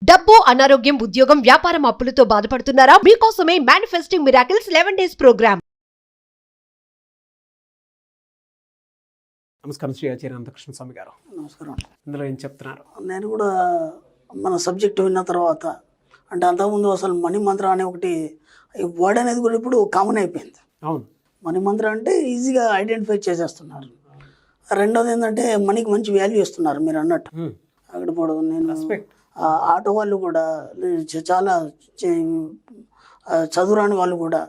డబ్బు, అనారోగ్యం, ఉద్యోగం, వ్యాపారం, అప్పులతో బాధపడుతున్నారా? మీకోసమే మేనిఫెస్టింగ్ మిరాకిల్స్ 11 డేస్ ప్రోగ్రామ్. నమస్కారం శ్రీ ఆచార్య అనంతకృష్ణ స్వామి గారు. నమస్కారం. ఇందులో ఏం చెప్తున్నారు? నేను కూడా మన సబ్జెక్ట్ విన్న తర్వాత అంటే అంతకుముందు అసలు మణి మంత్రం అనే ఒకటి వర్డ్ అనేది కూడా ఇప్పుడు కామన్ అయిపోయింది. అవును, మణి మంత్రం అంటే ఈజీగా ఐడెంటిఫై చేసేస్తున్నారు. రెండోది ఏంటంటే మనీకి మంచి వాల్యూ ఇస్తున్నారు. మీరు అన్నట్టు అక్కడ కూడా నేను ఆటో వాళ్ళు కూడా చాలా చదువురాని వాళ్ళు కూడా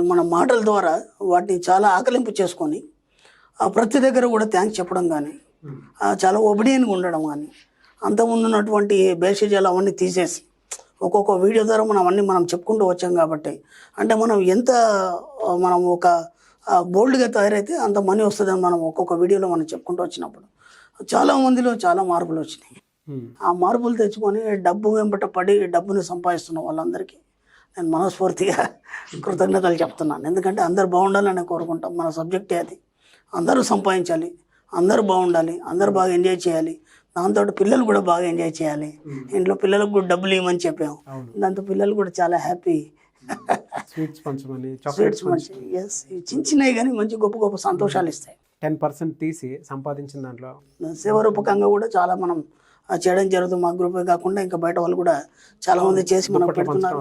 మన మాటల ద్వారా వాటిని చాలా ఆకలింపు చేసుకొని ప్రతి దగ్గర కూడా థ్యాంక్స్ చెప్పడం కానీ చాలా ఒబిడియన్గా ఉండడం కానీ అంతకుముందు ఉన్నటువంటి బేసిజాలు అవన్నీ తీసేసి ఒక్కొక్క వీడియో ద్వారా మనం చెప్పుకుంటూ వచ్చాం. కాబట్టి అంటే మనం ఒక బోల్డ్గా తయారైతే అంత మనీ వస్తుందని మనం ఒక్కొక్క వీడియోలో మనం చెప్పుకుంటూ వచ్చినప్పుడు చాలా మందిలో చాలా మార్పులు వచ్చినాయి. ఆ మార్పులు తెచ్చుకొని డబ్బు వెంబట పడి డబ్బుని సంపాదిస్తున్న వాళ్ళందరికీ నేను మనస్ఫూర్తిగా కృతజ్ఞతలు చెప్తున్నాను. ఎందుకంటే అందరు బాగుండాలని కోరుకుంటాం. మన సబ్జెక్టే అది. అందరూ సంపాదించాలి, అందరూ బాగుండాలి, అందరూ బాగా ఎంజాయ్ చేయాలి. దాంతో పిల్లలు కూడా బాగా ఎంజాయ్ చేయాలి. ఇంట్లో పిల్లలకు కూడా డబ్బులు ఇవ్వమని చెప్పాము. దాంతో పిల్లలు కూడా చాలా హ్యాపీ. స్వీట్స్ పంచమని, ఎస్, చిన్న చిన్నవి కానీ మంచి గొప్ప గొప్ప సంతోషాలు ఇస్తాయి. 10% తీసి సంపాదించిన దాంట్లో సేవారూపకంగా కూడా చాలా మనం చేయడం జరుగుతుంది. మా గ్రూపే కాకుండా ఇంకా బయట వాళ్ళు కూడా చాలా మంది చేసి మనం పెడుతున్నారు.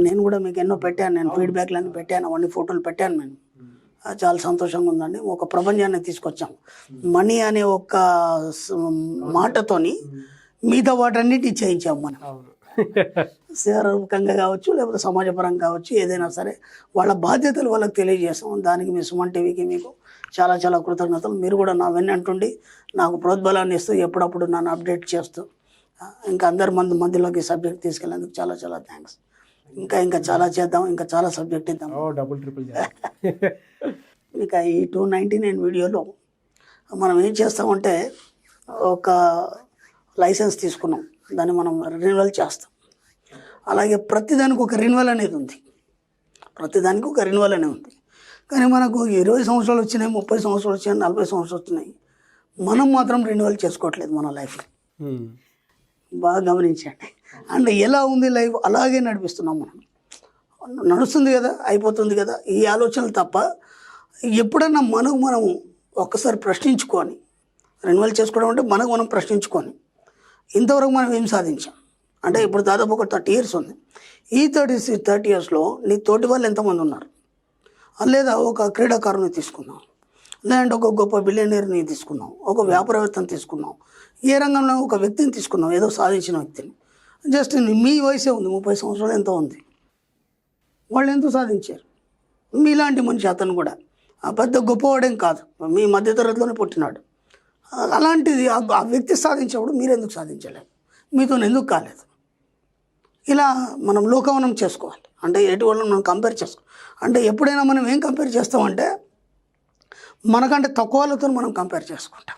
నేను కూడా మీకు ఎన్నో పెట్టాను, నేను ఫీడ్బ్యాక్లన్నీ పెట్టాను, అవన్నీ ఫోటోలు పెట్టాను. నేను చాలా సంతోషంగా ఉందండి. ఒక ప్రపంచాన్ని తీసుకొచ్చాం. మనీ అనే ఒక మాటతోని మిగతా వాటన్నిటి చేయించాం మనం. సేవారూపకంగా కావచ్చు, లేకపోతే సమాజపరంగా కావచ్చు, ఏదైనా సరే వాళ్ళ బాధ్యతలు వాళ్ళకి తెలియజేస్తాం. దానికి మీ సుమన్ టీవీకి మీకు చాలా చాలా కృతజ్ఞతలు. మీరు కూడా నా వెన్నంటుండి నాకు ప్రోద్బలాన్ని ఇస్తూ ఎప్పుడప్పుడు నన్ను అప్డేట్ చేస్తూ ఇంకా అందరి మధ్యలోకి సబ్జెక్ట్ తీసుకెళ్ళేందుకు చాలా చాలా థ్యాంక్స్. ఇంకా చాలా చేద్దాం, ఇంకా చాలా సబ్జెక్ట్ ఇద్దాం. డబుల్ ట్రిపుల్ ఇక ఈ 299 వీడియోలో మనం ఏం చేస్తామంటే ఒక లైసెన్స్ తీసుకున్నాం, దాన్ని మనం రెన్యువల్ చేస్తాం. అలాగే ప్రతిదానికి ఒక రెన్యువల్ అనేది ఉంది. కానీ మనకు 20 సంవత్సరాలు వచ్చినాయి, 30 సంవత్సరాలు వచ్చినాయి, 40 సంవత్సరాలు వచ్చినాయి. మనం మాత్రం రెన్యువల్ చేసుకోవట్లేదు మన లైఫ్లో. బాగా గమనించండి. అంటే ఎలా ఉంది లైఫ్ అలాగే నడిపిస్తున్నాం మనం. నడుస్తుంది కదా, అయిపోతుంది కదా, ఈ ఆలోచనలు తప్ప ఎప్పుడన్నా మనం ఒక్కసారి ప్రశ్నించుకొని రెన్యువల్ చేసుకోవడం అంటే మనం ప్రశ్నించుకొని ఇంతవరకు మనం ఏం సాధించాం అంటే ఇప్పుడు దాదాపు ఒక 30 years ఉంది. ఈ 30 yearsలో నీ తోటి వాళ్ళు ఎంతమంది ఉన్నారు? లేదా ఒక క్రీడాకారుని తీసుకున్నాం, లేదంటే ఒక గొప్ప బిలియనీర్ని తీసుకున్నాం, ఒక వ్యాపారవేత్తని తీసుకున్నాం, ఏ రంగంలో ఒక వ్యక్తిని తీసుకున్నాం, ఏదో సాధించిన వ్యక్తిని. జస్ట్ మీ వయసే ఉంది, 30 సంవత్సరాలు ఎంతో ఉంది. వాళ్ళు ఎంతో సాధించారు. మీలాంటి మనిషి అతను కూడా పెద్ద గొప్పవాడేం కాదు, మీ మధ్యతరగతిలోనే పుట్టినాడు. అలాంటిది ఆ వ్యక్తి సాధించినప్పుడు మీరు ఎందుకు సాధించలేదు? మీతో ఎందుకు కాలేదు? ఇలా మనం లోకవనం చేసుకోవాలి. అంటే ఎటువంటి మనం కంపేర్ చేసుకోవాలి. అంటే ఎప్పుడైనా మనం ఏం కంపేర్ చేస్తామంటే మనకంటే తక్కువ వాళ్ళతో మనం కంపేర్ చేసుకుంటాం.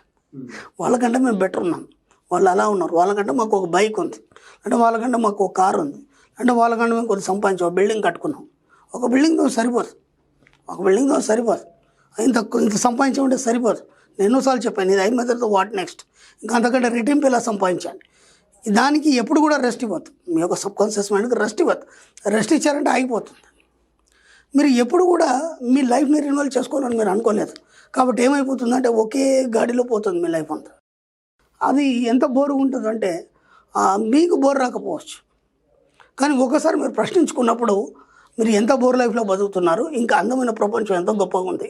వాళ్ళకంటే మేము బెటర్ ఉన్నాం, వాళ్ళు అలా ఉన్నారు, వాళ్ళకంటే మాకు ఒక బైక్ ఉంది, అంటే వాళ్ళకంటే మాకు ఒక కారు ఉంది, అంటే వాళ్ళకంటే మేము కొద్దిగా సంపాదించి ఒక బిల్డింగ్ కట్టుకున్నాం. ఒక బిల్డింగ్తో సరిపోదు, ఇంత సంపాదించమంటే సరిపోదు. నేను ఎన్నోసార్లు చెప్పాను, ఇది అయిన తర్వాత వాట్ నెక్స్ట్, ఇంకా అంతకంటే రెట్టింపు ఇలా సంపాదించాలి. దానికి ఎప్పుడు కూడా రెస్ట్ ఇవ్వద్దు. మీ యొక్క సబ్కాన్షియస్ మైండ్కి రెస్ట్ ఇవ్వద్దు. రెస్ట్ ఇచ్చారంటే ఆగిపోతుంది. మీరు ఎప్పుడు కూడా మీ లైఫ్ని రెన్యువల్ చేసుకోవాలని మీరు అనుకోలేదు. కాబట్టి ఏమైపోతుందంటే ఒకే గాడిలో పోతుంది మీ లైఫ్ అంతా. అది ఎంత బోరుగా ఉంటుందంటే మీకు బోర్ రాకపోవచ్చు, కానీ ఒకసారి మీరు ప్రశ్నించుకున్నప్పుడు మీరు ఎంత బోర్ లైఫ్లో బతుకుతున్నారు, ఇంకా అందమైన ప్రపంచం ఎంతో గొప్పగా ఉంది,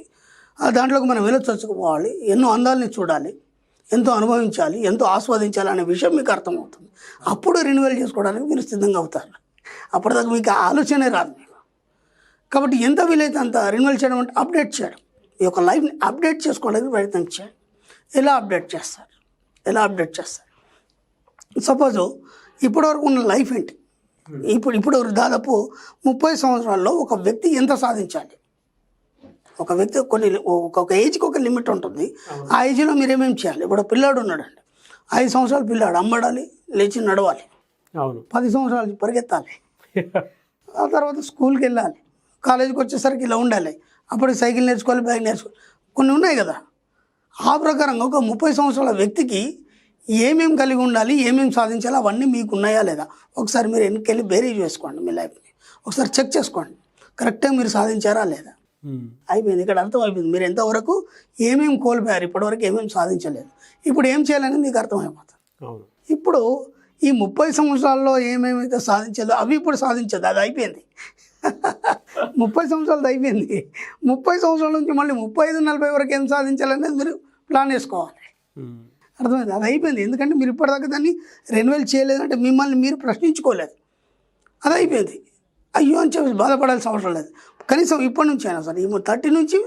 దాంట్లోకి మనం వెళ్ళొచ్చుకోవాలి, ఎన్నో అందాలని చూడాలి, ఎంతో అనుభవించాలి, ఎంతో ఆస్వాదించాలి అనే విషయం మీకు అర్థమవుతుంది. అప్పుడు రెన్యువల్ చేసుకోవడానికి మీరు సిద్ధంగా అవుతారు. అప్పటిదాకా మీకు ఆలోచనే రాదు మీకు. కాబట్టి ఎంత వీలైతే అంత రెన్యువల్ చేయడం అంటే అప్డేట్ చేయడం, ఈ యొక్క లైఫ్ని అప్డేట్ చేసుకోవడానికి ప్రయత్నం చేయండి. ఎలా అప్డేట్ చేస్తారు? సపోజు ఇప్పటివరకు ఉన్న లైఫ్ ఏంటి? ఇప్పుడు దాదాపు 30 సంవత్సరాల్లో ఒక వ్యక్తి ఎంత సాధించాలి? ఒక వ్యక్తి ఒక ఏజ్కి ఒక లిమిట్ ఉంటుంది. ఆ ఏజ్లో మీరు ఏమేమి చేయాలి? ఇప్పుడు పిల్లాడు ఉన్నాడండి, 5 సంవత్సరాల పిల్లాడు అమ్మడాలి, లేచి నడవాలి, 10 సంవత్సరాలు పరిగెత్తాలి, ఆ తర్వాత స్కూల్కి వెళ్ళాలి, కాలేజీకి వచ్చేసరికి ఇలా ఉండాలి, అప్పుడు సైకిల్ నేర్చుకోవాలి, బైక్ నేర్చుకోవాలి, కొన్ని ఉన్నాయి కదా. ఆ ప్రకారంగా ఒక 30 సంవత్సరాల వ్యక్తికి ఏమేమి కలిగి ఉండాలి, ఏమేమి సాధించాలి, అవన్నీ మీకు ఉన్నాయా లేదా ఒకసారి మీరు వెనక్కి బేరీ చేసుకోండి. మీ లైఫ్ని ఒకసారి చెక్ చేసుకోండి, కరెక్ట్గా మీరు సాధించారా లేదా. అయిపోయింది, ఇక్కడ అర్థం అయిపోయింది మీరు ఎంతవరకు ఏమేమి కోల్పోయారు, ఇప్పటివరకు ఏమేమి సాధించలేదు, ఇప్పుడు ఏం చేయాలని మీకు అర్థమైపోతుంది. ఇప్పుడు ఈ 30 సంవత్సరాల్లో ఏమేమైతే సాధించదో అవి ఇప్పుడు సాధించదు, అది అయిపోయింది. 30 సంవత్సరాలది అయిపోయింది. 30 సంవత్సరాల నుంచి మళ్ళీ 35-40 వరకు ఏం సాధించాలనేది మీరు ప్లాన్ వేసుకోవాలి. అర్థమైంది, అది అయిపోయింది. ఎందుకంటే మీరు ఇప్పటిదాకా దాన్ని రెన్యువల్ చేయలేదంటే మిమ్మల్ని మీరు ప్రశ్నించుకోలేదు, అది అయిపోయింది. అయ్యో అని చెప్పి బాధపడాల్సిన అవసరం లేదు. కనీసం ఇప్పటి నుంచి అయినా సరే 30 నుంచి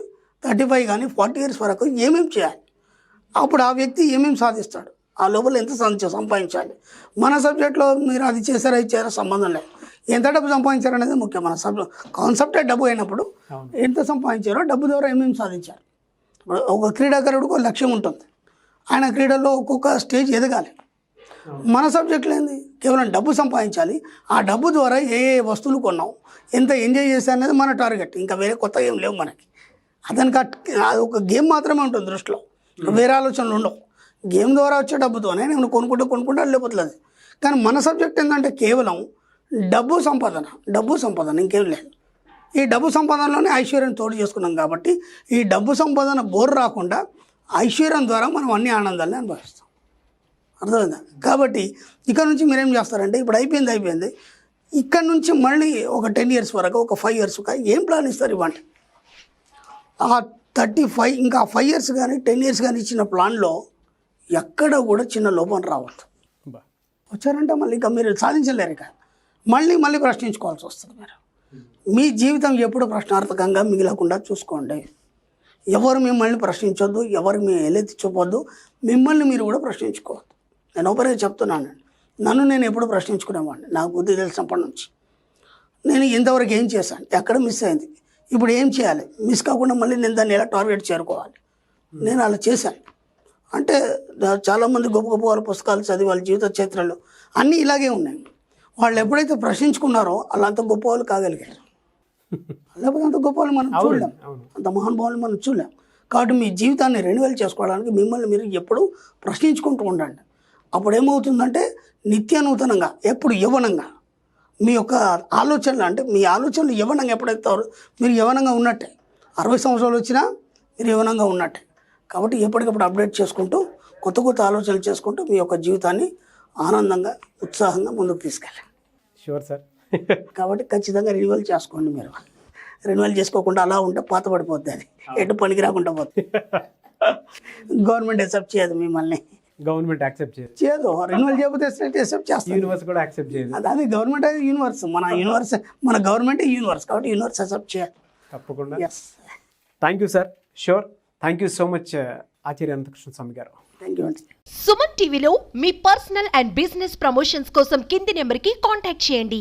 35 కానీ 40 ఇయర్స్ వరకు ఏమేమి చేయాలి, అప్పుడు ఆ వ్యక్తి ఏమేమి సాధిస్తాడు, ఆ లోపల ఎంత సంపాదించాలి. మన సబ్జెక్ట్లో మీరు అది చేశారా ఇది చేశారా సంబంధం లేదు, ఎంత డబ్బు సంపాదించారనేది ముఖ్యం. మన కాన్సెప్టే డబ్బు అయినప్పుడు ఎంత సంపాదించారో, డబ్బు ద్వారా ఏమేమి సాధించారు. ఒక క్రీడాకారుడికి ఒక లక్ష్యం ఉంటుంది, ఆయన క్రీడల్లో ఒక్కొక్క స్టేజ్ ఎదగాలి. మన సబ్జెక్టులో ఏంది, కేవలం డబ్బు సంపాదించాలి, ఆ డబ్బు ద్వారా ఏ ఏ వస్తువులు కొన్నాం, ఎంత ఎంజాయ్ చేశా అనేది మన టార్గెట్. ఇంకా వేరే కొత్త ఏం లేవు మనకి. అతనికి అది ఒక గేమ్ మాత్రమే ఉంటుంది దృష్టిలో, వేరే ఆలోచనలు ఉండవు. గేమ్ ద్వారా వచ్చే డబ్బుతోనే నేను కొనుక్కుంటే లేకపోతుంది. కానీ మన సబ్జెక్ట్ ఏంటంటే కేవలం డబ్బు సంపాదన ఇంకేం లేదు. ఈ డబ్బు సంపాదనలోనే ఐశ్వర్యం తోడు చేసుకున్నాం కాబట్టి ఈ డబ్బు సంపాదన బోర్ రాకుండా ఐశ్వర్యం ద్వారా మనం అన్ని ఆనందాలని అనుభవిస్తాం. అర్థమైందా? కాబట్టి ఇక్కడ నుంచి మీరేం చేస్తారంటే ఇప్పుడు అయిపోయింది, ఇక్కడ నుంచి మళ్ళీ ఒక 10 ఇయర్స్ వరకు, ఒక 5 ఇయర్స్ ఏం ప్లాన్ ఇస్తారు ఇవ్వండి. ఆ 35 ఇంకా 5 ఇయర్స్ కానీ 10 ఇయర్స్ కానీ ఇచ్చిన ప్లాన్లో ఎక్కడ కూడా చిన్న లోపం రావద్దు. వచ్చారంటే మళ్ళీ ఇంకా మీరు సాధించలేరు. ఇక మళ్ళీ ప్రశ్నించుకోవాల్సి వస్తుంది. మీరు మీ జీవితం ఎప్పుడు ప్రశ్నార్థకంగా మిగిలకుండా చూసుకోండి. ఎవరు మిమ్మల్ని ప్రశ్నించొద్దు, ఎవరు మీ ఎలెత్తి చూపొద్దు, మిమ్మల్ని మీరు కూడా ప్రశ్నించుకోవద్దు. నేను ఒకరే చెప్తున్నాను, నన్ను నేను ఎప్పుడు ప్రశ్నించుకునేవాడిని. నాకు బుద్ధి తెలిసినప్పటి నుంచి నేను ఇంతవరకు ఏం చేశాను, ఎక్కడ మిస్ అయింది, ఇప్పుడు ఏం చేయాలి, మిస్ కాకుండా మళ్ళీ నేను దాన్ని ఎలా టార్గెట్ చేరుకోవాలి, నేను అలా చేశాను. అంటే చాలామంది గొప్ప గొప్ప వాళ్ళ పుస్తకాలు చదివి వాళ్ళ జీవిత చరిత్రలు అన్నీ ఇలాగే ఉన్నాయి. వాళ్ళు ఎప్పుడైతే ప్రశ్నించుకున్నారో అలా అంత గొప్ప వాళ్ళు కాగలిగారు. లేకపోతే అంత గొప్ప వాళ్ళు మనం చూడలేం, అంత మహానుభావులు మనం చూడలేం. కాబట్టి మీ జీవితాన్ని రెన్యువల్ చేసుకోవడానికి మిమ్మల్ని మీరు ఎప్పుడూ ప్రశ్నించుకుంటూ ఉండండి. అప్పుడు ఏమవుతుందంటే నిత్య నూతనంగా, ఎప్పుడు యవ్వనంగా మీ యొక్క ఆలోచనలు, అంటే మీ ఆలోచనలు యవ్వనంగా ఎప్పుడైతే మీరు యవ్వనంగా ఉన్నట్టే, 60 సంవత్సరాలు వచ్చినా మీరు యవ్వనంగా ఉన్నట్టే. కాబట్టి ఎప్పటికప్పుడు అప్డేట్ చేసుకుంటూ కొత్త ఆలోచనలు చేసుకుంటూ మీ యొక్క జీవితాన్ని ఆనందంగా, ఉత్సాహంగా ముందుకు తీసుకెళ్ళండి. Sure sir. కాబట్టి ఖచ్చితంగా రెన్యువల్ చేసుకోండి. మీరు రెన్యువల్ చేసుకోకుండా అలా ఉంటే పాత పడిపోద్ది, అది ఎటు పనికి రాకుండా పోతుంది. గవర్నమెంట్ యాక్సెప్ట్ చేయదు మిమ్మల్ని, గవర్నమెంట్ యాక్సెప్ట్ చేయదు. రెన్యువల్ చేయకపోతే యాక్సెప్ట్ చేస్తుంది, యూనివర్స్ కూడా యాక్సెప్ట్ చేయదు. అది గవర్నమెంట్ అది యూనివర్స్, మన గవర్నమెంట్ యూనివర్స్, కాబట్టి యూనివర్స్ యాక్సెప్ట్ చేయాలి తప్పకుండా. Yes. Thank you sir. Sure. Thank you so much Acharya Anantakrishna Swami గారు. థ్యాంక్ యూ అండి. సుమన్ టీవీలో మీ పర్సనల్ అండ్ బిజినెస్ ప్రమోషన్స్ కోసం కింది నెంబర్కి కాంటాక్ట్ చేయండి.